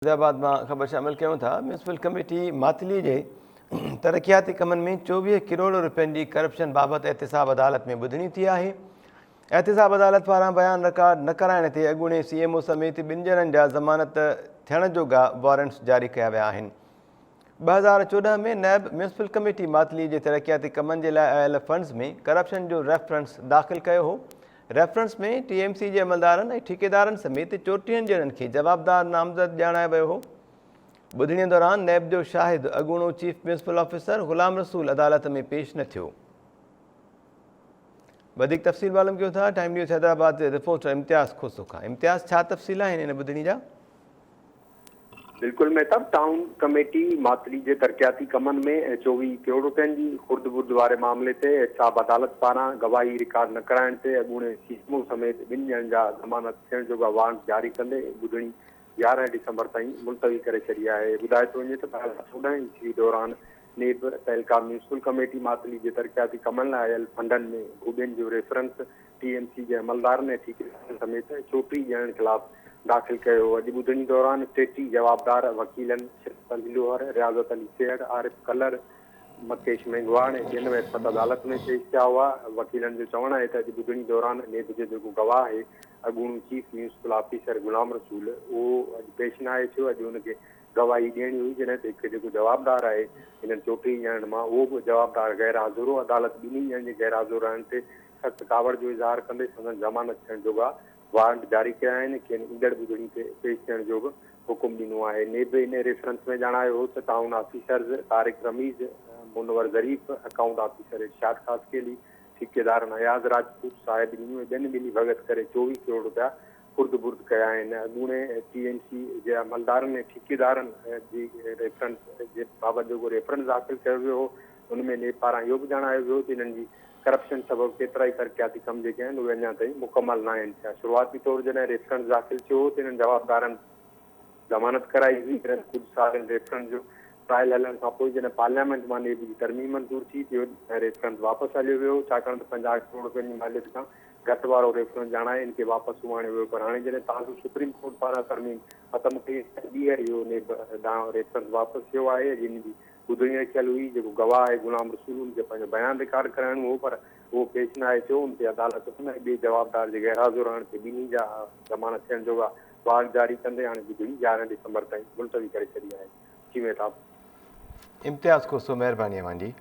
फैज़ाबाद में खबर शामिल क्यों था। म्यूनसिपल कमेटी मातली के तरक्याती कमन में 24 करोड़ रुपयन की करप्शन बाबत एहतसाब अदालत में बुधनी थी है। एहतसाब अदालत पारा बयान रिकॉर्ड न कराने ते अगूणे CMO समेत 2 ॼणनि जा ज़मानत थियण जोगा वारंट्स जारी किया विया आहिनि। 2014 में नैब म्यूनसिपल कमेटी मातली के तरक्याती कमन के लिए आयल फंड्स में करप्शन जो रेफरेंस दाख़िल किया हो। रेफरेंस में TMC के अमलदारन और ठेकेदारन समेत 34 ॼणनि के जवाबदार नामज़द ॼाणायो वियो हो। बुधणी दौरान नैब जो शाहिद अगूणो chief municipal officer Ghulam Rasool अदालत में पेश न थियो। वधिक तफ़सील मालूम क्यों था। टाइम न्यूज़ हैदराबाद रिपोर्टर इम्तियाज़ खोसो का। इम्तियाज़ छा तफ़सील है इन बुधणी जा? बिल्कुल मेहताब, टाउन कमेटी मातली के तरक्याती कमन में 24 करोड़ रुपयन की खुर्द बुर्द वाले मामले से एहतसाब अदालत पारा गवाही रिकॉर्ड न कराइण से अगूणे CMO समेत 2 ॼणनि जा ज़मानत थियण जोगा वारंट जारी कंदे बुधणी 11 दिसंबर ताईं मुलतवी करे छॾी आहे। ॿुधाए थो वञे त 2014 ईस्वी दौरान नेब तहलका म्यूनसिपल कमेटी मातली के तरक्याती कमन लाइ आयल फंडन में खूबियुनि जो रेफरेंस TMC के अमलदारन ऐं ठेकेदारन समेत 34 ॼणनि खिलाफ़ दाख़िल किया। अॼु बुधणी दौरान 33 जवाबदार वकीलन शिरपल लोहर, रियाज़त अली सेठ, आरिफ कलर, मकेश मेंगवाण ऐं ॿियनि विस्पत अदालत में पेश किया हुआ। वकीलन जो चवणु आहे त अॼु बुधणी दौरान नेब जो जेको गवाह आहे अगूणो chief municipal officer Ghulam Rasool, उहो अॼु पेश न आहे थियो। अॼु हुनखे गवाही ॾियणी हुई, जॾहिं त हिकु जेको जवाबदार आहे हिननि 34 ॼणनि मां उहो बि जवाबदार गैर हाज़ुर हो। अदालत 2 ॼणनि जे गैर हाज़ुर रहण ते सख़्त कावड़ जो इज़हार कंदे संदन ज़मानत थियण जोगा वारंट जारी किया आहिनि। खेनि ईंदड़ बुधणी ते पेश थियण जो बि हुकुम ॾिनो आहे। नेब इन रेफरेंस में ॼाणायो हो त टाउन ऑफिसर्स तारिक रमीज़, मुनवर ज़रीफ़, अकाउंट ऑफिसर इरशाद ख़ासकेली, ठेकेदारन अयाज़ राजपूत, साहिब ॿिन्ही मिली भगत करे 24 करोड़ रुपया खुर्द बुर्द कया आहिनि। अगूणे TMC जे अमलदारन ऐं ठेकेदारन जी रेफरेंस जे बाबति जेको रेफरेंस दाख़िल कयो वियो हो उनमें नेब पारां इहो बि ॼाणायो वियो त हिननि जी करप्शन सबबु केतिरा ई तरक्याती कम जेके आहिनि उहे अञा ताईं मुकमल न आहिनि थिया। शुरूआती तौर जॾहिं रेफरेंस दाख़िल थियो हो त हिननि जवाबदारनि ज़मानत कराई हुई। कुझु सालनि रेफरेंस जो ट्रायल हलण खां पोइ जॾहिं पार्लियामेंट मां नेब जी तरमीम मंज़ूर थी रेफरेंस वापसि हलियो वियो, छाकाणि त 50 करोड़ रुपयनि जी मालियत खां घटि वारो रेफरेंस ॼाणाए इनखे वापसि सुवाणियो वियो। पर हाणे जॾहिं तव्हांजो सुप्रीम कोर्ट पारां तरमीम ख़तमु कई ॿीहर इहो नेब ॾांहुं रेफरेंस वापसि थियो आहे। अॼु हिन जी ॿुधणी रखियल हुई। जेको गवाह आहे गुलाम रसूल, हुनखे पंहिंजो बयानु रिकॉर्ड कराइणो हो पर उहो पेश न आहे थियो। उन ते अदालत हुन ॿिए जवाबदार जे गैर हाज़ुर रहण ते 2 जा ज़मानत थियण जोगा वारंट जारी कंदे हाणे ॿुधणी 11 दिसंबर ताईं मुलतवी करे छॾी आहे। जी मेहताब। इम्तियाज़ खोसो, महिरबानी अवां जी।